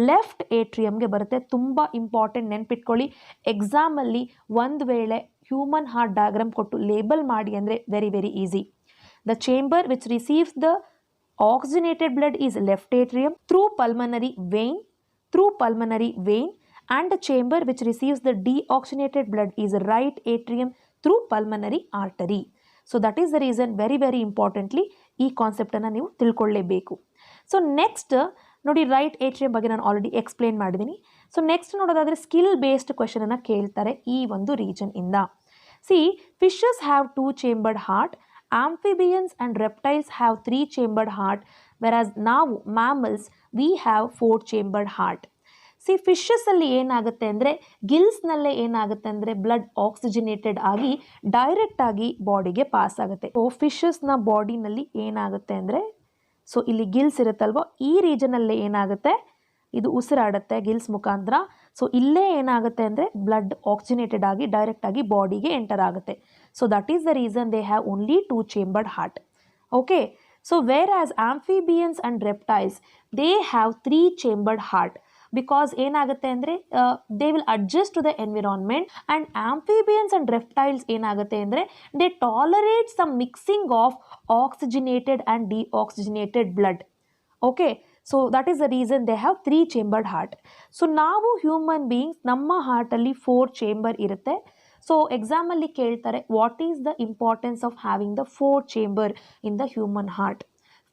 ಲೆಫ್ಟ್ ಏಟ್ರಿಯಮ್ಗೆ ಬರುತ್ತೆ. ತುಂಬ ಇಂಪಾರ್ಟೆಂಟ್, ನೆನ್ಪಿಟ್ಕೊಳ್ಳಿ. ಎಕ್ಸಾಮಲ್ಲಿ ಒಂದು ವೇಳೆ ಹ್ಯೂಮನ್ ಹಾರ್ಟ್ ಡಯಾಗ್ರಾಮ್ ಕೊಟ್ಟು ಲೇಬಲ್ ಮಾಡಿ ಅಂದರೆ very very easy. The chamber which receives the oxygenated blood is left atrium through pulmonary vein, and the chamber which receives the deoxygenated blood is right atrium through pulmonary artery. So that is the reason very importantly ಈ ಕಾನ್ಸೆಪ್ಟನ್ನು ನೀವು ತಿಳ್ಕೊಳ್ಳೇಬೇಕು. So next ನೋಡಿ, right atrium ಬಗ್ಗೆ ನಾನು already explain ಮಾಡಿದ್ದೀನಿ. So next ನೋಡೋದಾದರೆ skill based ಕ್ವೆಶನನ್ನು ಕೇಳ್ತಾರೆ ಈ ಒಂದು ರೀಜನ್ ಇಂದ. C, fishes have 2 chambered heart, amphibians and reptiles have 3 chambered heart, whereas ನಾವು mammals we have 4 chambered heart. C, ಫಿಶಸ್ಸಲ್ಲಿ ಏನಾಗುತ್ತೆ ಅಂದರೆ ಗಿಲ್ಸ್ನಲ್ಲೇ ಏನಾಗುತ್ತೆ ಅಂದರೆ ಬ್ಲಡ್ ಆಕ್ಸಿಜನೇಟೆಡ್ ಆಗಿ ಡೈರೆಕ್ಟಾಗಿ ಬಾಡಿಗೆ ಪಾಸ್ ಆಗುತ್ತೆ. ಸೊ ಫಿಶಸ್ನ ಬಾಡಿನಲ್ಲಿ ಏನಾಗುತ್ತೆ ಅಂದರೆ, ಸೊ ಇಲ್ಲಿ ಗಿಲ್ಸ್ ಇರುತ್ತಲ್ವ, ಈ ರೀಜನಲ್ಲೇ ಏನಾಗುತ್ತೆ, ಇದು ಉಸಿರಾಡುತ್ತೆ ಗಿಲ್ಸ್ ಮುಖಾಂತರ. ಸೊ ಇಲ್ಲೇ ಏನಾಗುತ್ತೆ ಅಂದರೆ ಬ್ಲಡ್ ಆಕ್ಸಿಜನೇಟೆಡ್ ಆಗಿ ಡೈರೆಕ್ಟಾಗಿ ಬಾಡಿಗೆ ಎಂಟರ್ ಆಗುತ್ತೆ. So that is the reason they have only 2 chambered heart. Okay, so whereas amphibians and reptiles they have 3 chambered heart. Because ಏನಾಗುತ್ತೆ ಅಂದರೆ they will adjust to the environment. And amphibians and reptiles ಏನಾಗುತ್ತೆ ಅಂದರೆ they tolerate some mixing of oxygenated and deoxygenated blood. Okay, so that is the reason they have 3 chambered heart. So ನಾವು human beings ನಮ್ಮ ಹಾರ್ಟಲ್ಲಿ 4 chamber ಇರುತ್ತೆ. So ಎಕ್ಸಾಮಲ್ಲಿ ಕೇಳ್ತಾರೆ, what is the importance of having the 4 chamber in the human heart.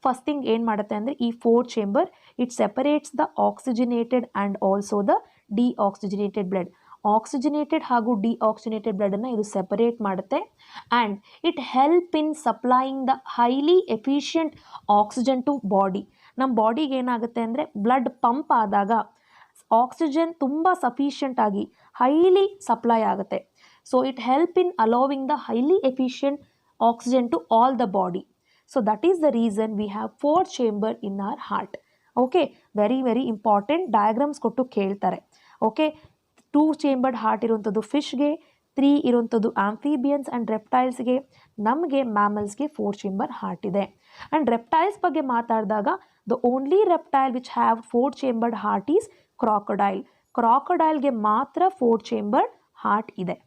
First thing ಏನು ಮಾಡುತ್ತೆ ಅಂದರೆ ಈ 4 chamber it separates the oxygenated and also the deoxygenated blood. Oxygenated ಹಾಗೂ ಡಿಆಕ್ಸಿಜನೇಟೆಡ್ ಬ್ಲಡನ್ನು ಇದು ಸೆಪರೇಟ್ ಮಾಡುತ್ತೆ. And it help in supplying the highly efficient oxygen to body. ನಮ್ಮ ಬಾಡಿಗೆ ಏನಾಗುತ್ತೆ ಅಂದರೆ ಬ್ಲಡ್ ಪಂಪ್ ಆದಾಗ ಆಕ್ಸಿಜನ್ ತುಂಬ ಸಫಿಷಿಯಂಟ್ ಆಗಿ ಹೈಲಿ ಸಪ್ಲೈ ಆಗುತ್ತೆ. So it help in allowing the highly efficient oxygen to all the body. So that is the reason we have 4 chamber in our heart. Okay, very important. Diagrams ಕೊಟ್ಟು ಕೇಳ್ತಾರೆ. Okay, 2 chambered heart ಇರುವಂಥದ್ದು ಫಿಶ್ಗೆ, 3 ಇರುವಂಥದ್ದು amphibians and ರೆಪ್ಟೈಲ್ಸ್ಗೆ, ನಮಗೆ ಮ್ಯಾಮಲ್ಸ್ಗೆ 4 chamber heart ಇದೆ. And reptiles ಬಗ್ಗೆ ಮಾತಾಡಿದಾಗ the only reptile which have 4 chambered heart is crocodile. ಕ್ರಾಕೊಡೈಲ್ಗೆ ಮಾತ್ರ 4 chambered heart ಇದೆ.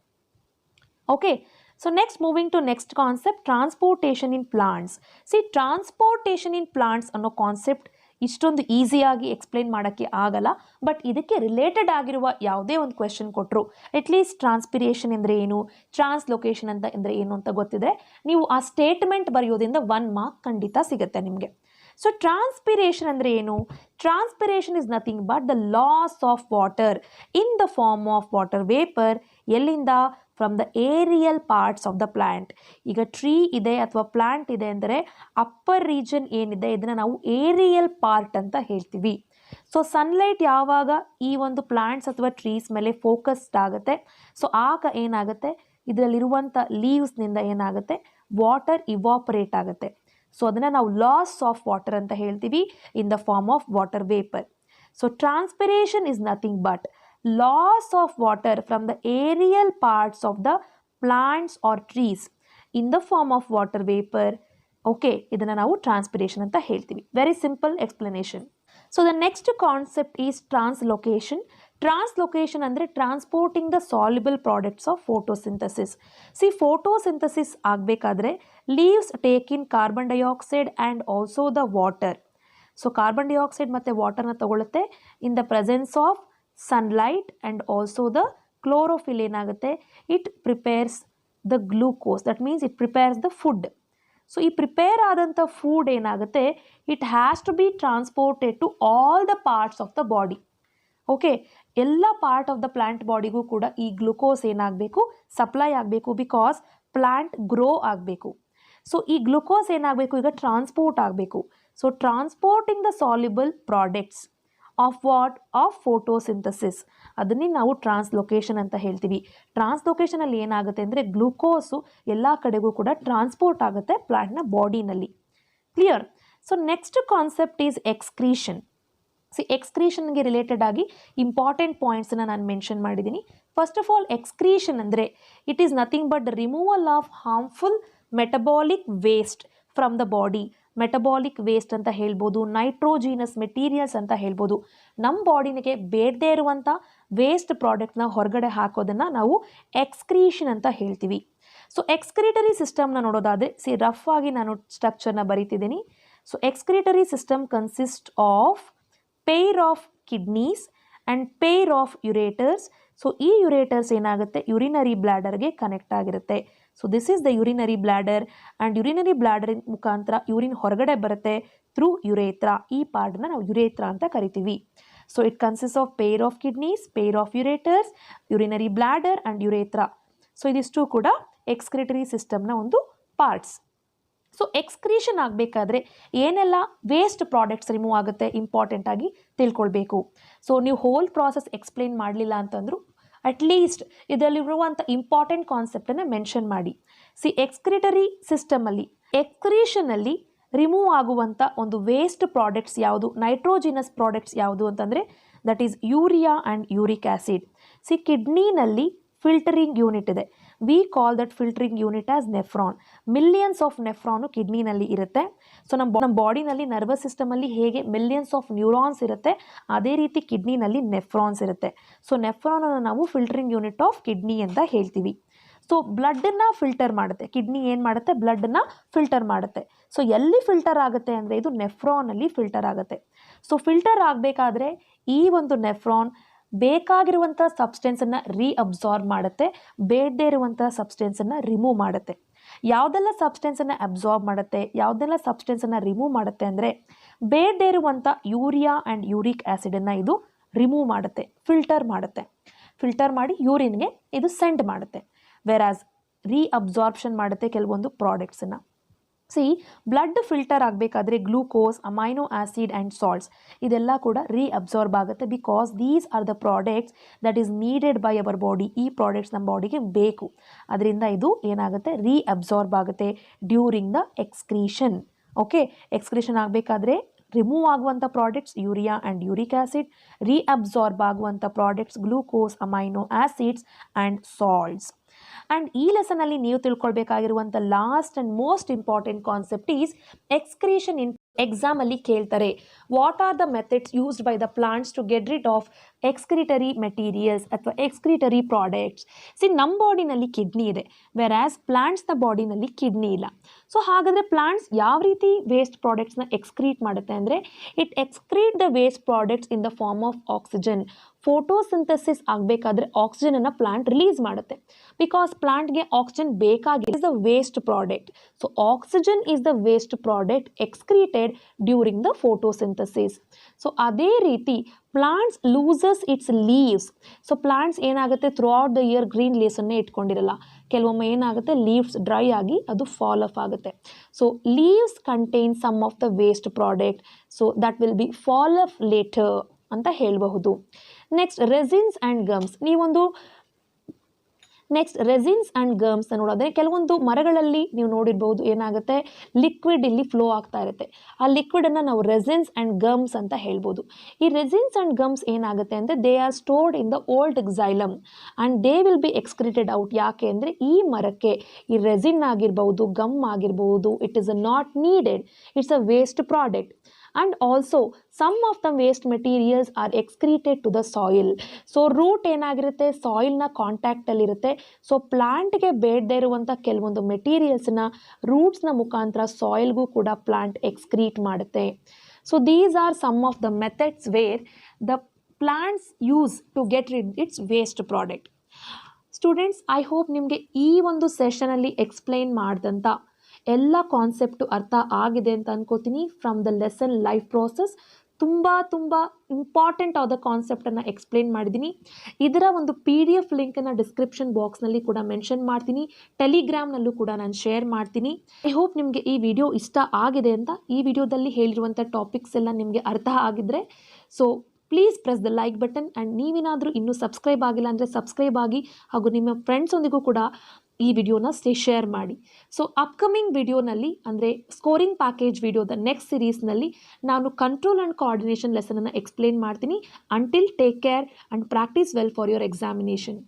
Okay, so next moving to next concept, transportation in plants. See, transportation in plants ಅನ್ನೋ ಕಾನ್ಸೆಪ್ಟ್ ಇಷ್ಟೊಂದು ಈಸಿಯಾಗಿ ಎಕ್ಸ್ಪ್ಲೇನ್ ಮಾಡೋಕ್ಕೆ ಆಗಲ್ಲ. ಬಟ್ ಇದಕ್ಕೆ ರಿಲೇಟೆಡ್ ಆಗಿರುವ ಯಾವುದೇ ಒಂದು ಕ್ವೆಶನ್ ಕೊಟ್ಟರು ಅಟ್ಲೀಸ್ಟ್ ಟ್ರಾನ್ಸ್ಪಿರೇಷನ್ ಅಂದರೆ ಏನು, ಟ್ರಾನ್ಸ್ಲೊಕೇಶನ್ ಅಂತ ಅಂದರೆ ಏನು ಅಂತ ಗೊತ್ತಿದೆ, ನೀವು ಆ ಸ್ಟೇಟ್ಮೆಂಟ್ ಬರೆಯೋದ್ರಿಂದ 1 mark ಖಂಡಿತ ಸಿಗುತ್ತೆ ನಿಮಗೆ. ಸೊ ಟ್ರಾನ್ಸ್ಪಿರೇಷನ್ ಅಂದರೆ ಏನು? Transpiration is nothing but the loss of water in the form of water vapour. ಎಲ್ಲಿಂದ? From the aerial parts of the plant. ಈಗ ಟ್ರೀ ಇದೆ ಅಥವಾ ಪ್ಲ್ಯಾಂಟ್ ಇದೆ ಅಂದರೆ ಅಪ್ಪರ್ ರೀಜನ್ ಏನಿದೆ ಇದನ್ನು ನಾವು ಏರಿಯಲ್ ಪಾರ್ಟ್ ಅಂತ ಹೇಳ್ತೀವಿ. ಸೊ ಸನ್ಲೈಟ್ ಯಾವಾಗ ಈ ಒಂದು ಪ್ಲ್ಯಾಂಟ್ಸ್ ಅಥವಾ ಟ್ರೀಸ್ ಮೇಲೆ ಫೋಕಸ್ಡ್ ಆಗುತ್ತೆ, ಸೊ ಆಗ ಏನಾಗುತ್ತೆ, ಇದರಲ್ಲಿರುವಂಥ ಲೀವ್ಸ್ನಿಂದ ಏನಾಗುತ್ತೆ, ವಾಟರ್ ಇವಾಪರೇಟ್ ಆಗುತ್ತೆ. ಸೊ ಅದನ್ನು ನಾವು ಲಾಸ್ ಆಫ್ ವಾಟರ್ ಅಂತ ಹೇಳ್ತೀವಿ in the form of water vapour. So transpiration is nothing but loss of water from the aerial parts of the plants or trees in the form of water vapor. Okay, ಇದನ್ನು ನಾವು transpiration ಅಂತ ಹೇಳ್ತೀವಿ. Very simple explanation. So the next concept is translocation. Translocation ಅಂದರೆ transporting the soluble products of photosynthesis. See, photosynthesis ಆಗಬೇಕಾದ್ರೆ leaves take in carbon dioxide and also the water. So carbon dioxide ಮತ್ತು ವಾಟರ್ನ ತಗೊಳುತ್ತೆ in the presence of sunlight and also the chlorophyll ಏನಾಗುತ್ತೆ, it prepares the glucose, that means it prepares the food. So ಈ prepare ಆದಂಥ food ಏನಾಗುತ್ತೆ, it has to be transported to all the parts of the body. Okay, ಎಲ್ಲ part of the plant ಬಾಡಿಗೂ ಕೂಡ ಈ glucose ಏನಾಗಬೇಕು, supply ಆಗಬೇಕು. Because plant grow ಆಗಬೇಕು. ಸೊ ಈ ಗ್ಲೂಕೋಸ್ ಏನಾಗಬೇಕು, ಈಗ ಟ್ರಾನ್ಸ್ಪೋರ್ಟ್ ಆಗಬೇಕು. So transporting the soluble products of what of photosynthesis. ಅದನ್ನೇ ನಾವು ಟ್ರಾನ್ಸ್ಲೊಕೇಶನ್ ಅಂತ ಹೇಳ್ತೀವಿ. ಟ್ರಾನ್ಸ್ಲೊಕೇಶನಲ್ಲಿ ಏನಾಗುತ್ತೆ ಅಂದರೆ ಗ್ಲೂಕೋಸು ಎಲ್ಲ ಕಡೆಗೂ ಕೂಡ ಟ್ರಾನ್ಸ್ಪೋರ್ಟ್ ಆಗುತ್ತೆ ಪ್ಲಾಂಟ್ನ ಬಾಡಿನಲ್ಲಿ. Clear? So next concept is excretion. ಎಕ್ಸ್ಕ್ರೀಷನ್ಗೆ ರಿಲೇಟೆಡ್ ಆಗಿ ಇಂಪಾರ್ಟೆಂಟ್ ಪಾಯಿಂಟ್ಸನ್ನು ನಾನು ಮೆನ್ಷನ್ ಮಾಡಿದ್ದೀನಿ. ಫಸ್ಟ್ ಆಫ್ ಆಲ್ ಎಕ್ಸ್ಕ್ರೀಷನ್ ಅಂದರೆ it is nothing but removal of harmful metabolic waste from the body. Metabolic waste ಅಂತ ಹೇಳ್ಬೋದು, ನೈಟ್ರೋಜಿನಸ್ ಮೆಟೀರಿಯಲ್ಸ್ ಅಂತ ಹೇಳ್ಬೋದು. ನಮ್ಮ ಬಾಡಿನಿಗೆ ಬೇಡದೇ ಇರುವಂಥ ವೇಸ್ಟ್ ಪ್ರಾಡಕ್ಟ್ನ ಹೊರಗಡೆ ಹಾಕೋದನ್ನು ನಾವು ಎಕ್ಸ್ಕ್ರೀಷನ್ ಅಂತ ಹೇಳ್ತೀವಿ. ಸೊ ಎಕ್ಸ್ಕ್ರಿಟರಿ ಸಿಸ್ಟಮ್ನ ನೋಡೋದಾದರೆ ರಫ್ ಆಗಿ ನಾನು ಸ್ಟ್ರಕ್ಚರ್ನ ಬರೀತಿದ್ದೀನಿ. So excretory system consist of pair of kidneys and pair of ureters. So ಈ ಯುರೇಟರ್ಸ್ ಏನಾಗುತ್ತೆ, ಯುರಿನರಿ ಬ್ಲ್ಯಾಡರ್ಗೆ ಕನೆಕ್ಟ್ ಆಗಿರುತ್ತೆ. So this is the urinary bladder and urinary bladder ಮುಖಾಂತರ ಯೂರಿನ್ ಹೊರಗಡೆ ಬರುತ್ತೆ ಥ್ರೂ ಯುರೇತ್ರಾ. ಈ ಪಾರ್ಟ್ನ ನಾವು ಯುರೇತ್ರಾ ಅಂತ ಕರಿತೀವಿ. So it consist of pair of kidneys, pair of ureters, urinary bladder and urethra. So ಇದಿಷ್ಟು ಕೂಡ ಎಕ್ಸ್ಕ್ರಿಟರಿ ಸಿಸ್ಟಮ್ನ ಒಂದು ಪಾರ್ಟ್ಸ್. ಸೊ ಎಕ್ಸ್ಕ್ರೀಷನ್ ಆಗಬೇಕಾದ್ರೆ ಏನೆಲ್ಲ ವೇಸ್ಟ್ ಪ್ರಾಡಕ್ಟ್ಸ್ ರಿಮೂವ್ ಆಗುತ್ತೆ ಇಂಪಾರ್ಟೆಂಟಾಗಿ ತಿಳ್ಕೊಳ್ಬೇಕು. ಸೊ ನೀವು ಹೋಲ್ ಪ್ರಾಸೆಸ್ ಎಕ್ಸ್ಪ್ಲೇನ್ ಮಾಡಲಿಲ್ಲ ಅಂತಂದರೂ ಅಟ್ಲೀಸ್ಟ್ ಇದರಲ್ಲಿರುವಂಥ ಇಂಪಾರ್ಟೆಂಟ್ ಕಾನ್ಸೆಪ್ಟನ್ನು ಮೆನ್ಷನ್ ಮಾಡಿ. ಎಕ್ಸ್ಕ್ರಿಟರಿ ಸಿಸ್ಟಮಲ್ಲಿ ಎಕ್ಸ್ಕ್ರೀಷನಲ್ಲಿ ರಿಮೂವ್ ಆಗುವಂಥ ಒಂದು ವೇಸ್ಟ್ ಪ್ರಾಡಕ್ಟ್ಸ್ ಯಾವುದು, ನೈಟ್ರೋಜಿನಸ್ ಪ್ರಾಡಕ್ಟ್ಸ್ ಯಾವುದು ಅಂತಂದರೆ that is urea and uric acid. ಕಿಡ್ನಿನಲ್ಲಿ ಫಿಲ್ಟರಿಂಗ್ ಯೂನಿಟ್ ಇದೆ. We call that filtering unit as nephron. Millions of nephron ಕಿಡ್ನಿನಲ್ಲಿ ಇರುತ್ತೆ. ಸೊ ನಮ್ಮ ಬಾಡಿನಲ್ಲಿ ನರ್ವಸ್ ಸಿಸ್ಟಮಲ್ಲಿ ಹೇಗೆ ಮಿಲಿಯನ್ಸ್ ಆಫ್ ನ್ಯೂರಾನ್ಸ್ ಇರುತ್ತೆ, ಅದೇ ರೀತಿ ಕಿಡ್ನಿನಲ್ಲಿ ನೆಫ್ರಾನ್ಸ್ ಇರುತ್ತೆ. ಸೊ ನೆಫ್ರಾನನ್ನು ನಾವು ಫಿಲ್ಟರಿಂಗ್ ಯೂನಿಟ್ ಆಫ್ ಕಿಡ್ನಿ ಅಂತ ಹೇಳ್ತೀವಿ. ಸೊ ಬ್ಲಡ್ಡನ್ನು ಫಿಲ್ಟರ್ ಮಾಡುತ್ತೆ ಕಿಡ್ನಿ. ಏನು ಮಾಡುತ್ತೆ, ಬ್ಲಡ್ಡನ್ನು ಫಿಲ್ಟರ್ ಮಾಡುತ್ತೆ. ಸೊ ಎಲ್ಲಿ ಫಿಲ್ಟರ್ ಆಗುತ್ತೆ ಅಂದರೆ ಇದು ನೆಫ್ರಾನಲ್ಲಿ ಫಿಲ್ಟರ್ ಆಗುತ್ತೆ. ಸೊ ಫಿಲ್ಟರ್ ಆಗಬೇಕಾದ್ರೆ ಈ ಒಂದು ನೆಫ್ರಾನ್ ಬೇಕಾಗಿರುವಂಥ ಸಬ್ಸ್ಟೆನ್ಸನ್ನು ರೀಅಬ್ಸಾರ್ಬ್ ಮಾಡುತ್ತೆ, ಬೇಡದೇ ಇರುವಂಥ ಸಬ್ಸ್ಟೆನ್ಸನ್ನು ರಿಮೂವ್ ಮಾಡುತ್ತೆ. ಯಾವುದೆಲ್ಲ ಸಬ್ಸ್ಟೆನ್ಸನ್ನು ಅಬ್ಸಾರ್ಬ್ ಮಾಡುತ್ತೆ, ಯಾವುದೆಲ್ಲ ಸಬ್ಸ್ಟೆನ್ಸನ್ನು ರಿಮೂವ್ ಮಾಡುತ್ತೆ ಅಂದರೆ ಬೇಡದೇ ಇರುವಂಥ ಯೂರಿಯಾ ಆ್ಯಂಡ್ ಯೂರಿಕ್ ಆ್ಯಸಿಡನ್ನು ಇದು ರಿಮೂವ್ ಮಾಡುತ್ತೆ, ಫಿಲ್ಟರ್ ಮಾಡುತ್ತೆ. ಫಿಲ್ಟರ್ ಮಾಡಿ ಯೂರಿನ್ಗೆ ಇದು ಸೆಂಡ್ ಮಾಡುತ್ತೆ. ವೆರಾಸ್ ರೀಅಬ್ಸಾರ್ಪ್ಷನ್ ಮಾಡುತ್ತೆ ಕೆಲವೊಂದು ಪ್ರಾಡಕ್ಟ್ಸನ್ನು. ಬ್ಲಡ್ ಫಿಲ್ಟರ್ ಆಗಬೇಕಾದ್ರೆ glucose, amino acid and salts ಇದೆಲ್ಲ ಕೂಡ ರೀಅಬ್ಸಾರ್ಬ್ ಆಗುತ್ತೆ. Because these are the products that is needed by our body. ಈ ಪ್ರಾಡಕ್ಟ್ಸ್ ನಮ್ಮ ಬಾಡಿಗೆ ಬೇಕು. ಅದರಿಂದ ಇದು ಏನಾಗುತ್ತೆ, ರೀಅಬ್ಸಾರ್ಬ್ ಆಗುತ್ತೆ during the excretion. Okay, excretion ಆಗಬೇಕಾದ್ರೆ ರಿಮೂವ್ ಆಗುವಂಥ products urea and uric acid, reabsorb ಆಗುವಂಥ products glucose, amino acids and salts. And ಈ ಲೆಸನಲ್ಲಿ ನೀವು ತಿಳ್ಕೊಳ್ಬೇಕಾಗಿರುವಂಥ last and most important concept is excretion. ಎಕ್ಸಾಮಲ್ಲಿ ಕೇಳ್ತಾರೆ, what are the methods used by the plants to get rid of excretory materials ಅಥವಾ excretory products. ನಮ್ಮ ಬಾಡಿನಲ್ಲಿ ಕಿಡ್ನಿ ಇದೆ, ವೆರಾಸ್ ಪ್ಲಾಂಟ್ಸ್ನ ಬಾಡಿನಲ್ಲಿ ಕಿಡ್ನಿ ಇಲ್ಲ. ಸೊ ಹಾಗಾದರೆ ಪ್ಲಾಂಟ್ಸ್ ಯಾವ ರೀತಿ ವೇಸ್ಟ್ ಪ್ರಾಡಕ್ಟ್ಸ್ನ ಎಕ್ಸ್ಕ್ರೀಟ್ ಮಾಡುತ್ತೆ ಅಂದರೆ it excrete the waste products in the form of oxygen. Photosynthesis ಆಗಬೇಕಾದ್ರೆ ಆಕ್ಸಿಜನನ್ನು ಪ್ಲಾಂಟ್ ರಿಲೀಸ್ ಮಾಡುತ್ತೆ. ಬಿಕಾಸ್ ಪ್ಲಾಂಟ್ಗೆ ಆಕ್ಸಿಜನ್ ಬೇಕಾಗಿದೆ, is the waste product. So oxygen is the waste product excreted during the photosynthesis. So ಅದೇ ರೀತಿ plants loses its leaves. So plants ಏನಾಗುತ್ತೆ, throughout the year green ಲೀವ್ಸನ್ನೇ ಇಟ್ಕೊಂಡಿರಲ್ಲ. ಕೆಲವೊಮ್ಮೆ ಏನಾಗುತ್ತೆ, ಲೀವ್ಸ್ ಡ್ರೈ ಆಗಿ ಅದು ಫಾಲ್ ಆಫ್ ಆಗುತ್ತೆ. So leaves contain some of the waste product. So that will be fall off later ಅಂತ ಹೇಳಬಹುದು. Next resins and gums. Resins and gums ನೋಡೋದ್ರೆ ಕೆಲವೊಂದು ಮರಗಳಲ್ಲಿ ನೀವು ನೋಡಿರ್ಬೋದು, ಏನಾಗುತ್ತೆ, ಲಿಕ್ವಿಡ್ ಇಲ್ಲಿ ಫ್ಲೋ ಆಗ್ತಾ ಇರುತ್ತೆ. ಆ ಲಿಕ್ವಿಡನ್ನು ನಾವು ರೆಸಿನ್ಸ್ ಆ್ಯಂಡ್ ಗಮ್ಸ್ ಅಂತ ಹೇಳ್ಬೋದು. ಈ ರೆಸಿನ್ಸ್ ಆ್ಯಂಡ್ ಗಮ್ಸ್ ಏನಾಗುತ್ತೆ ಅಂದರೆ they are stored in the old xylem and they will be excreted out. ಯಾಕೆ ಅಂದರೆ ಈ ಮರಕ್ಕೆ ಈ ರೆಸಿನ್ ಆಗಿರ್ಬೋದು, ಗಮ್ ಆಗಿರ್ಬೋದು, it is not needed, it's a waste product. And also some of the waste materials are excreted to the soil. So root ಏನಾಗಿರುತ್ತೆ, ಸಾಯಿಲ್ನ ಕಾಂಟ್ಯಾಕ್ಟಲ್ಲಿರುತ್ತೆ. So ಪ್ಲಾಂಟ್ಗೆ ಬೇಡದೇ ಇರುವಂಥ ಕೆಲವೊಂದು ಮೆಟೀರಿಯಲ್ಸ್ನ ರೂಟ್ಸ್ನ ಮುಖಾಂತರ ಸಾಯಿಲ್ಗೂ ಕೂಡ ಪ್ಲಾಂಟ್ ಎಕ್ಸ್ಕ್ರೀಟ್ ಮಾಡುತ್ತೆ. So these are some of the methods where the plants use to get rid its waste product. Students, I hope ನಿಮಗೆ ಈ ಒಂದು ಸೆಷನಲ್ಲಿ ಎಕ್ಸ್ಪ್ಲೈನ್ ಮಾಡಿದಂಥ ಎಲ್ಲ ಕಾನ್ಸೆಪ್ಟು ಅರ್ಥ ಆಗಿದೆ ಅಂತ ಅನ್ಕೋತೀನಿ. From the lesson life process ತುಂಬ ಇಂಪಾರ್ಟೆಂಟ್ ಆದ ಕಾನ್ಸೆಪ್ಟನ್ನು ಎಕ್ಸ್ಪ್ಲೇನ್ ಮಾಡಿದ್ದೀನಿ. ಇದರ ಒಂದು PDF ಲಿಂಕನ್ನು ಡಿಸ್ಕ್ರಿಪ್ಷನ್ ಬಾಕ್ಸ್ನಲ್ಲಿ ಕೂಡ ಮೆನ್ಷನ್ ಮಾಡ್ತೀನಿ, ಟೆಲಿಗ್ರಾಮ್ನಲ್ಲೂ ಕೂಡ ನಾನು ಶೇರ್ ಮಾಡ್ತೀನಿ. ಐ ಹೋಪ್ ನಿಮಗೆ ಈ ವಿಡಿಯೋ ಇಷ್ಟ ಆಗಿದೆ ಅಂತ. ಈ ವಿಡಿಯೋದಲ್ಲಿ ಹೇಳಿರುವಂಥ ಟಾಪಿಕ್ಸ್ ಎಲ್ಲ ನಿಮಗೆ ಅರ್ಥ ಆಗಿದ್ದರೆ so please press the like button and ನೀವೇನಾದರೂ ಇನ್ನೂ ಸಬ್ಸ್ಕ್ರೈಬ್ ಆಗಿಲ್ಲ ಅಂದರೆ ಸಬ್ಸ್ಕ್ರೈಬ್ ಆಗಿ ಹಾಗೂ ನಿಮ್ಮ ಫ್ರೆಂಡ್ಸೊಂದಿಗೂ ಕೂಡ ಈ ವಿಡಿಯೋನ ಶೇರ್ ಮಾಡಿ. ಸೊ ಅಪ್ಕಮಿಂಗ್ ವಿಡಿಯೋನಲ್ಲಿ ಅಂದರೆ ಸ್ಕೋರಿಂಗ್ ಪ್ಯಾಕೇಜ್ ವಿಡಿಯೋದ ನೆಕ್ಸ್ಟ್ ಸೀರೀಸ್ನಲ್ಲಿ ನಾನು ಕಂಟ್ರೋಲ್ ಆ್ಯಂಡ್ ಕೋಆರ್ಡಿನೇಷನ್ ಲೆಸನನ್ನು ಎಕ್ಸ್ಪ್ಲೇನ್ ಮಾಡ್ತೀನಿ. Until take care and practice well for your examination.